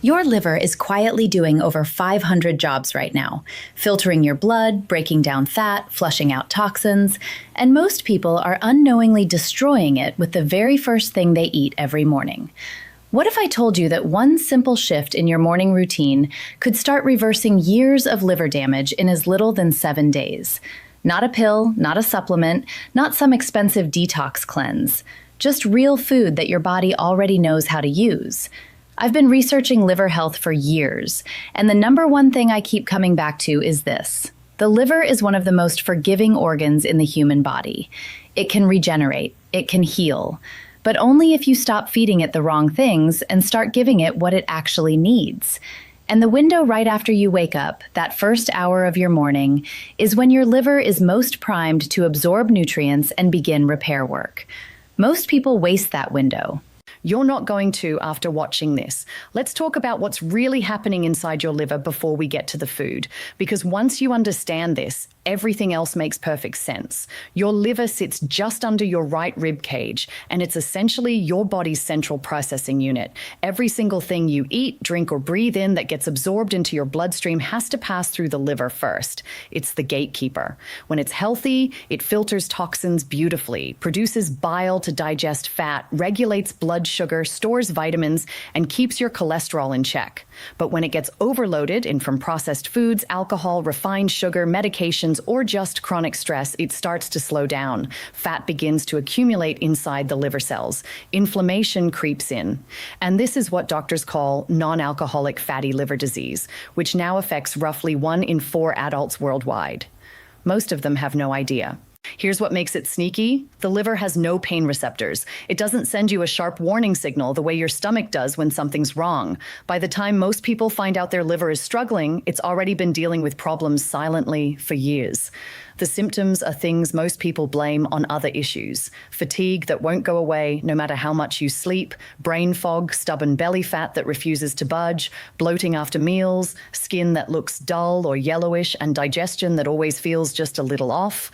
Your liver is quietly doing over 500 jobs right now, filtering your blood, breaking down fat, flushing out toxins, and most people are unknowingly destroying it with the very first thing they eat every morning. What if I told you that one simple shift in your morning routine could start reversing years of liver damage in as little than 7 days? Not a pill, not a supplement, not some expensive detox cleanse. Just real food that your body already knows how to use. I've been researching liver health for years, and the number one thing I keep coming back to is this. The liver is one of the most forgiving organs in the human body. It can regenerate, it can heal, but only if you stop feeding it the wrong things and start giving it what it actually needs. And the window right after you wake up, that first hour of your morning, is when your liver is most primed to absorb nutrients and begin repair work. Most people waste that window. You're not going to after watching this. Let's talk about what's really happening inside your liver before we get to the food. Because once you understand this, everything else makes perfect sense. Your liver sits just under your right rib cage, and it's essentially your body's central processing unit. Every single thing you eat, drink, or breathe in that gets absorbed into your bloodstream has to pass through the liver first. It's the gatekeeper. When it's healthy, it filters toxins beautifully, produces bile to digest fat, regulates blood sugar, stores vitamins, and keeps your cholesterol in check. But when it gets overloaded in from processed foods, alcohol, refined sugar, medications, or just chronic stress, it starts to slow down. Fat begins to accumulate inside the liver cells. Inflammation creeps in. And this is what doctors call non-alcoholic fatty liver disease, which now affects roughly 1 in 4 adults worldwide. Most of them have no idea. Here's what makes it sneaky. The liver has no pain receptors. It doesn't send you a sharp warning signal the way your stomach does when something's wrong. By the time most people find out their liver is struggling, it's already been dealing with problems silently for years. The symptoms are things most people blame on other issues. Fatigue that won't go away no matter how much you sleep, brain fog, stubborn belly fat that refuses to budge, bloating after meals, skin that looks dull or yellowish, and digestion that always feels just a little off.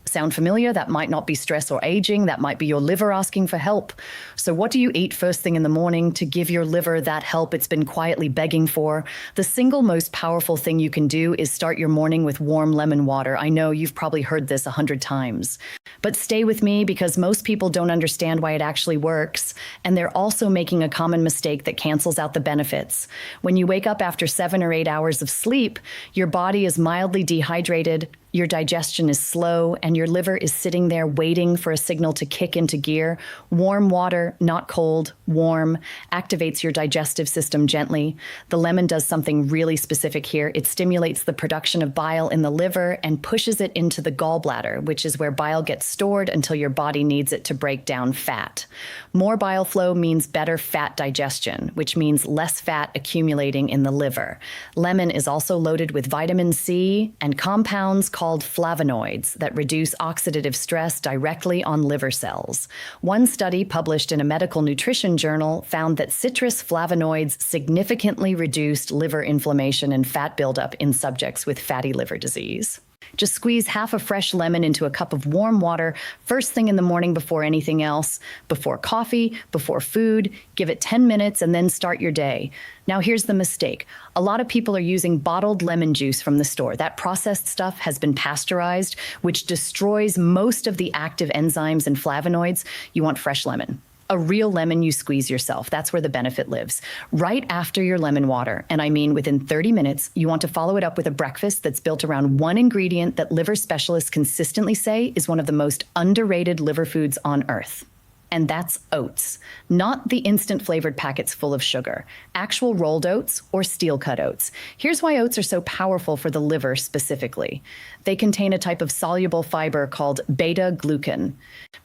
Sound familiar? That might not be stress or aging. That might be your liver asking for help. So what do you eat first thing in the morning to give your liver that help it's been quietly begging for? The single most powerful thing you can do is start your morning with warm lemon water. I know you've probably heard this 100 times. But stay with me because most people don't understand why it actually works. And they're also making a common mistake that cancels out the benefits. When you wake up after 7 or 8 hours of sleep, your body is mildly dehydrated, your digestion is slow, and your liver is sitting there waiting for a signal to kick into gear. Warm water, not cold, warm, activates your digestive system gently. The lemon does something really specific here. It stimulates the production of bile in the liver and pushes it into the gallbladder, which is where bile gets stored until your body needs it to break down fat. More bile flow means better fat digestion, which means less fat accumulating in the liver. Lemon is also loaded with vitamin C and compounds called flavonoids that reduce oxidative stress directly on liver cells. One study published in a medical nutrition journal found that citrus flavonoids significantly reduced liver inflammation and fat buildup in subjects with fatty liver disease. Just squeeze half a fresh lemon into a cup of warm water first thing in the morning before anything else, before coffee, before food. Give it 10 minutes and then start your day. Now here's the mistake. A lot of people are using bottled lemon juice from the store. That processed stuff has been pasteurized, which destroys most of the active enzymes and flavonoids. You want fresh lemon. A real lemon you squeeze yourself. That's where the benefit lives. Right after your lemon water, and I mean within 30 minutes, you want to follow it up with a breakfast that's built around one ingredient that liver specialists consistently say is one of the most underrated liver foods on earth. And that's oats. Not the instant flavored packets full of sugar. Actual rolled oats or steel-cut oats. Here's why oats are so powerful for the liver specifically. They contain a type of soluble fiber called beta-glucan.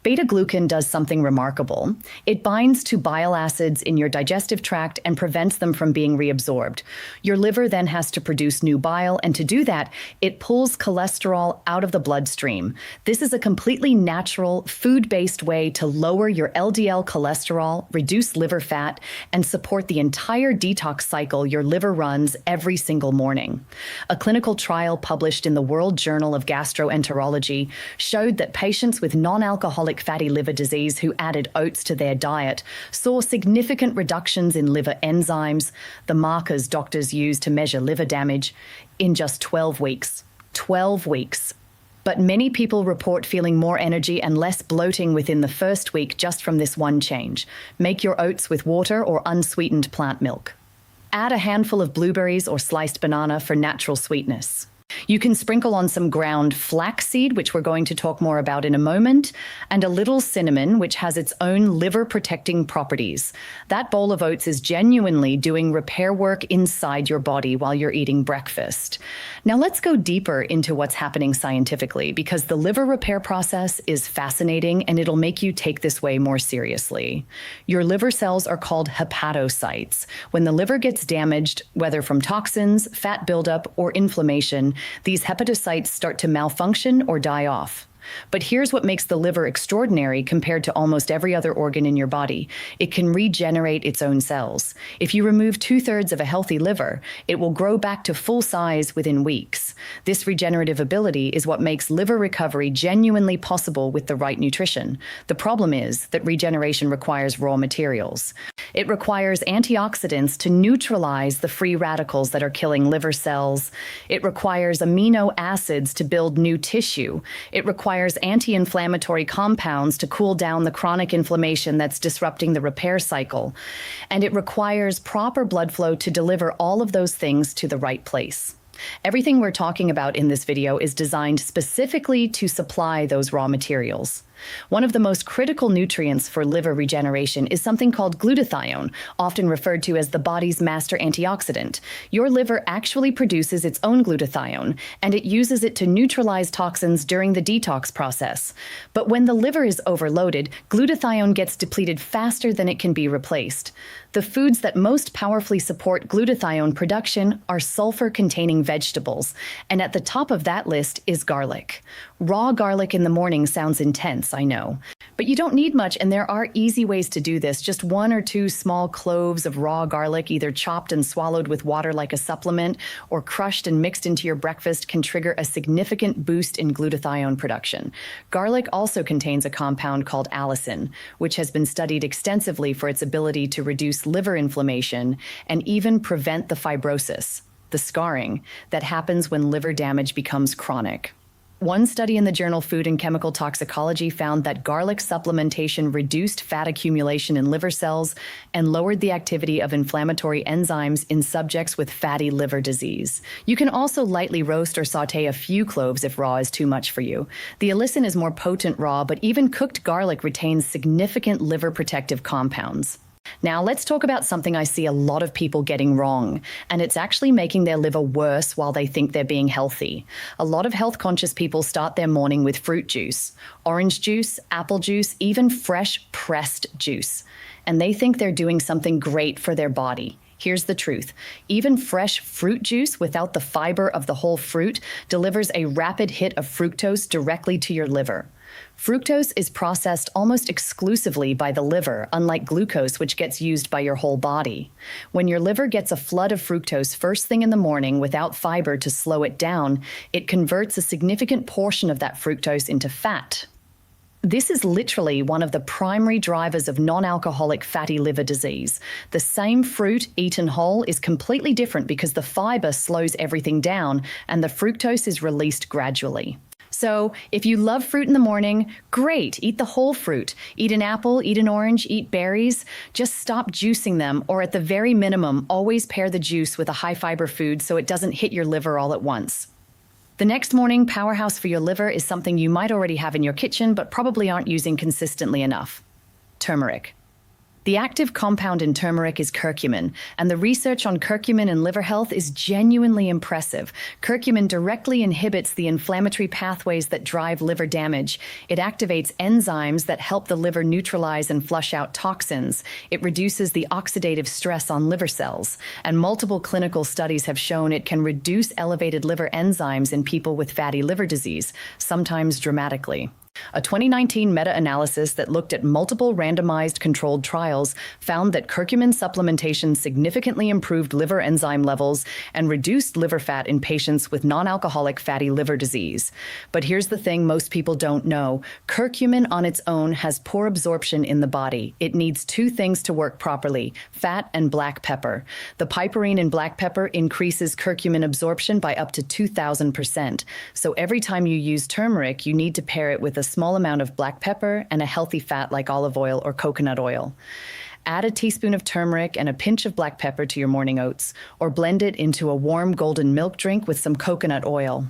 Beta-glucan does something remarkable. It binds to bile acids in your digestive tract and prevents them from being reabsorbed. Your liver then has to produce new bile, and to do that, it pulls cholesterol out of the bloodstream. This is a completely natural, food-based way to lower your LDL cholesterol, reduce liver fat, and support the entire detox cycle your liver runs every single morning. A clinical trial published in the World Journal of Gastroenterology showed that patients with non-alcoholic fatty liver disease who added oats to their diet saw significant reductions in liver enzymes, the markers doctors use to measure liver damage, in just 12 weeks. 12 weeks. But many people report feeling more energy and less bloating within the first week just from this one change. Make your oats with water or unsweetened plant milk. Add a handful of blueberries or sliced banana for natural sweetness. You can sprinkle on some ground flaxseed, which we're going to talk more about in a moment, and a little cinnamon, which has its own liver-protecting properties. That bowl of oats is genuinely doing repair work inside your body while you're eating breakfast. Now let's go deeper into what's happening scientifically, because the liver repair process is fascinating and it'll make you take this way more seriously. Your liver cells are called hepatocytes. When the liver gets damaged, whether from toxins, fat buildup, or inflammation, these hepatocytes start to malfunction or die off. But here's what makes the liver extraordinary compared to almost every other organ in your body. It can regenerate its own cells. If you remove 2/3 of a healthy liver, it will grow back to full size within weeks. This regenerative ability is what makes liver recovery genuinely possible with the right nutrition. The problem is that regeneration requires raw materials. It requires antioxidants to neutralize the free radicals that are killing liver cells. It requires amino acids to build new tissue. It requires anti-inflammatory compounds to cool down the chronic inflammation that's disrupting the repair cycle. And it requires proper blood flow to deliver all of those things to the right place. Everything we're talking about in this video is designed specifically to supply those raw materials. One of the most critical nutrients for liver regeneration is something called glutathione, often referred to as the body's master antioxidant. Your liver actually produces its own glutathione, and it uses it to neutralize toxins during the detox process. But when the liver is overloaded, glutathione gets depleted faster than it can be replaced. The foods that most powerfully support glutathione production are sulfur-containing vegetables, and at the top of that list is garlic. Raw garlic in the morning sounds intense, I know. But you don't need much, and there are easy ways to do this. Just 1 or 2 small cloves of raw garlic, either chopped and swallowed with water like a supplement, or crushed and mixed into your breakfast, can trigger a significant boost in glutathione production. Garlic also contains a compound called allicin, which has been studied extensively for its ability to reduce liver inflammation and even prevent the fibrosis, the scarring, that happens when liver damage becomes chronic. One study in the journal Food and Chemical Toxicology found that garlic supplementation reduced fat accumulation in liver cells and lowered the activity of inflammatory enzymes in subjects with fatty liver disease. You can also lightly roast or saute a few cloves if raw is too much for you. The allicin is more potent raw, but even cooked garlic retains significant liver protective compounds. Now, let's talk about something I see a lot of people getting wrong, and it's actually making their liver worse while they think they're being healthy. A lot of health-conscious people start their morning with fruit juice, orange juice, apple juice, even fresh pressed juice, and they think they're doing something great for their body. Here's the truth. Even fresh fruit juice without the fiber of the whole fruit delivers a rapid hit of fructose directly to your liver. Fructose is processed almost exclusively by the liver, unlike glucose, which gets used by your whole body. When your liver gets a flood of fructose first thing in the morning without fiber to slow it down, it converts a significant portion of that fructose into fat. This is literally one of the primary drivers of non-alcoholic fatty liver disease. The same fruit eaten whole is completely different because the fiber slows everything down and the fructose is released gradually. So, if you love fruit in the morning, great, eat the whole fruit. Eat an apple, eat an orange, eat berries. Just stop juicing them, or at the very minimum, always pair the juice with a high-fiber food so it doesn't hit your liver all at once. The next morning powerhouse for your liver is something you might already have in your kitchen but probably aren't using consistently enough: turmeric. The active compound in turmeric is curcumin, and the research on curcumin and liver health is genuinely impressive. Curcumin directly inhibits the inflammatory pathways that drive liver damage. It activates enzymes that help the liver neutralize and flush out toxins. It reduces the oxidative stress on liver cells, and multiple clinical studies have shown it can reduce elevated liver enzymes in people with fatty liver disease, sometimes dramatically. A 2019 meta-analysis that looked at multiple randomized controlled trials found that curcumin supplementation significantly improved liver enzyme levels and reduced liver fat in patients with non-alcoholic fatty liver disease. But here's the thing most people don't know. Curcumin on its own has poor absorption in the body. It needs two things to work properly: fat and black pepper. The piperine in black pepper increases curcumin absorption by up to 2,000%. So every time you use turmeric, you need to pair it with a small amount of black pepper and a healthy fat like olive oil or coconut oil. Add a teaspoon of turmeric and a pinch of black pepper to your morning oats, or blend it into a warm golden milk drink with some coconut oil.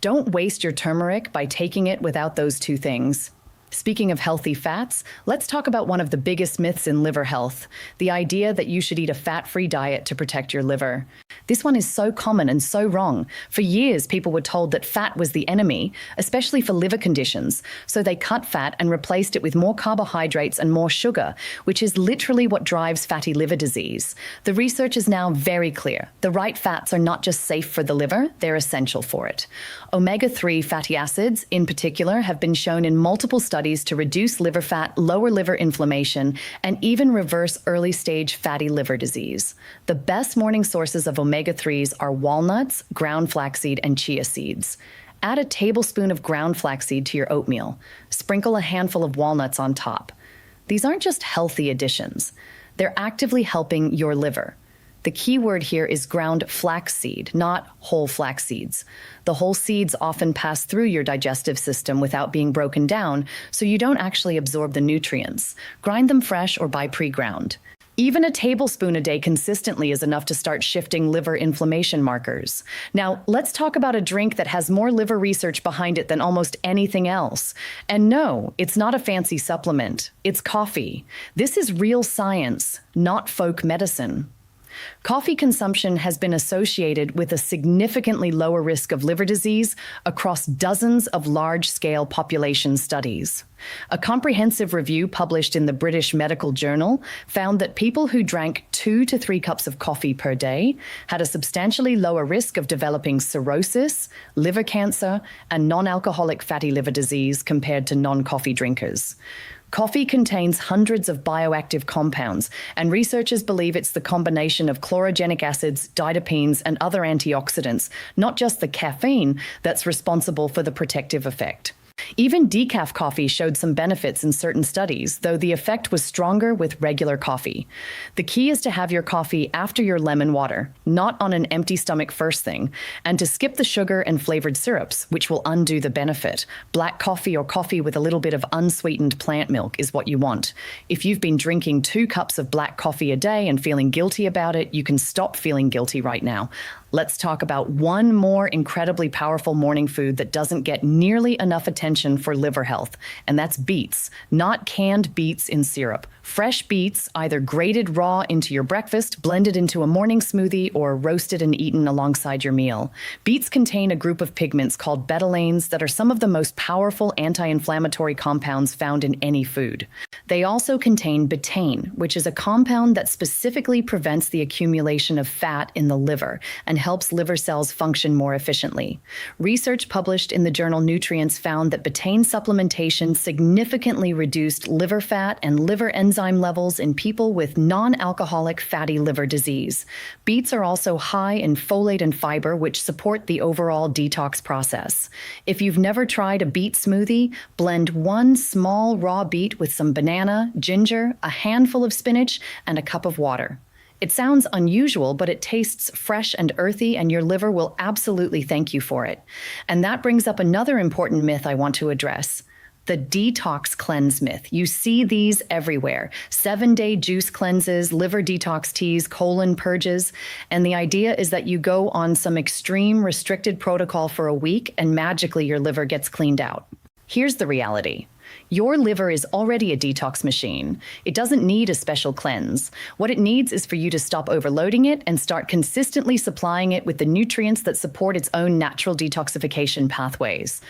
Don't waste your turmeric by taking it without those two things. Speaking of healthy fats, let's talk about one of the biggest myths in liver health, the idea that you should eat a fat-free diet to protect your liver. This one is so common and so wrong. For years, people were told that fat was the enemy, especially for liver conditions, so they cut fat and replaced it with more carbohydrates and more sugar, which is literally what drives fatty liver disease. The research is now very clear. The right fats are not just safe for the liver, they're essential for it. Omega-3 fatty acids, in particular, have been shown in multiple studies to reduce liver fat, lower liver inflammation, and even reverse early-stage fatty liver disease. The best morning sources of omega-3s are walnuts, ground flaxseed, and chia seeds. Add a tablespoon of ground flaxseed to your oatmeal. Sprinkle a handful of walnuts on top. These aren't just healthy additions. They're actively helping your liver. The key word here is ground flaxseed, not whole flax seeds. The whole seeds often pass through your digestive system without being broken down, so you don't actually absorb the nutrients. Grind them fresh or buy pre-ground. Even a tablespoon a day consistently is enough to start shifting liver inflammation markers. Now, let's talk about a drink that has more liver research behind it than almost anything else. And no, it's not a fancy supplement. It's coffee. This is real science, not folk medicine. Coffee consumption has been associated with a significantly lower risk of liver disease across dozens of large-scale population studies. A comprehensive review published in the British Medical Journal found that people who drank 2 to 3 cups of coffee per day had a substantially lower risk of developing cirrhosis, liver cancer, and non-alcoholic fatty liver disease compared to non-coffee drinkers. Coffee contains hundreds of bioactive compounds, and researchers believe it's the combination of chlorogenic acids, diterpenes, and other antioxidants, not just the caffeine, that's responsible for the protective effect. Even decaf coffee showed some benefits in certain studies, though the effect was stronger with regular coffee. The key is to have your coffee after your lemon water, not on an empty stomach first thing, and to skip the sugar and flavored syrups, which will undo the benefit. Black coffee or coffee with a little bit of unsweetened plant milk is what you want. If you've been drinking 2 cups of black coffee a day and feeling guilty about it, you can stop feeling guilty right now. Let's talk about one more incredibly powerful morning food that doesn't get nearly enough attention for liver health, and that's beets, not canned beets in syrup. Fresh beets, either grated raw into your breakfast, blended into a morning smoothie, or roasted and eaten alongside your meal. Beets contain a group of pigments called betalains that are some of the most powerful anti-inflammatory compounds found in any food. They also contain betaine, which is a compound that specifically prevents the accumulation of fat in the liver and helps liver cells function more efficiently. Research published in the journal Nutrients found that betaine supplementation significantly reduced liver fat and liver enzyme levels in people with non-alcoholic fatty liver disease. Beets are also high in folate and fiber, which support the overall detox process. If you've never tried a beet smoothie, blend 1 small raw beet with some banana, ginger, a handful of spinach, and a cup of water. It sounds unusual, but it tastes fresh and earthy, and your liver will absolutely thank you for it. And that brings up another important myth I want to address. The detox cleanse myth. You see these everywhere. 7-day juice cleanses, liver detox teas, colon purges. And the idea is that you go on some extreme restricted protocol for a week and magically your liver gets cleaned out. Here's the reality. Your liver is already a detox machine. It doesn't need a special cleanse. What it needs is for you to stop overloading it and start consistently supplying it with the nutrients that support its own natural detoxification pathways.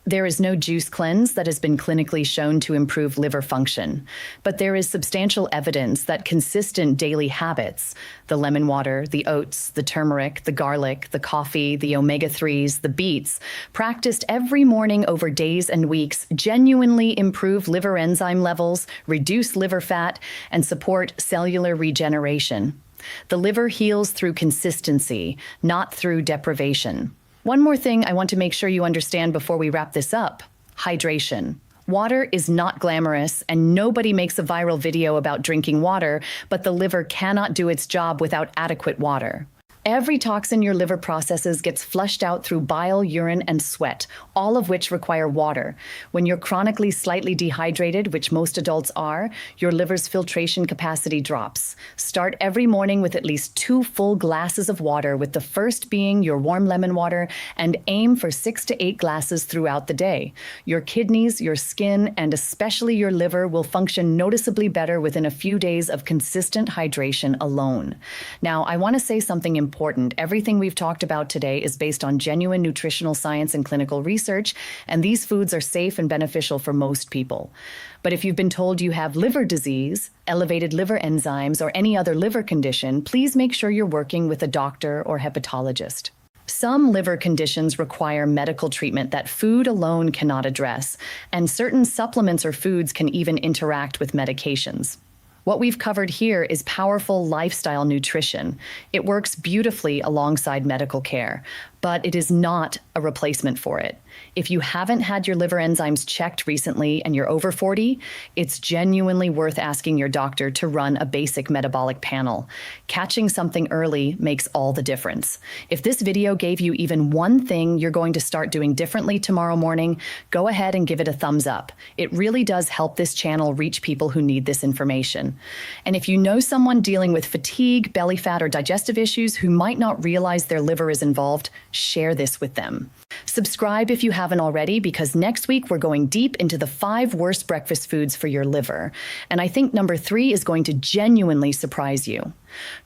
There is no juice cleanse that has been clinically shown to improve liver function, but there is substantial evidence that consistent daily habits, the lemon water, the oats, the turmeric, the garlic, the coffee, the omega-3s, the beets, practiced every morning over days and weeks genuinely improve liver enzyme levels, reduce liver fat, and support cellular regeneration. The liver heals through consistency, not through deprivation. One more thing I want to make sure you understand before we wrap this up: hydration. Water is not glamorous, and nobody makes a viral video about drinking water, but the liver cannot do its job without adequate water. Every toxin your liver processes gets flushed out through bile, urine, and sweat, all of which require water. When you're chronically slightly dehydrated, which most adults are, your liver's filtration capacity drops. Start every morning with at least 2 full glasses of water, with the first being your warm lemon water, and aim for 6 to 8 glasses throughout the day. Your kidneys, your skin, and especially your liver will function noticeably better within a few days of consistent hydration alone. Now, I want to say something important. Everything we've talked about today is based on genuine nutritional science and clinical research, and these foods are safe and beneficial for most people. But if you've been told you have liver disease, elevated liver enzymes, or any other liver condition, please make sure you're working with a doctor or hepatologist. Some liver conditions require medical treatment that food alone cannot address, and certain supplements or foods can even interact with medications. What we've covered here is powerful lifestyle nutrition. It works beautifully alongside medical care, but it is not a replacement for it. If you haven't had your liver enzymes checked recently and you're over 40, it's genuinely worth asking your doctor to run a basic metabolic panel. Catching something early makes all the difference. If this video gave you even one thing you're going to start doing differently tomorrow morning, go ahead and give it a thumbs up. It really does help this channel reach people who need this information. And if you know someone dealing with fatigue, belly fat, or digestive issues who might not realize their liver is involved, share this with them. Subscribe if you haven't already, because next week we're going deep into the 5 worst breakfast foods for your liver. And I think number 3 is going to genuinely surprise you.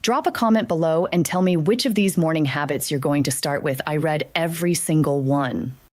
Drop a comment below and tell me which of these morning habits you're going to start with. I read every single one.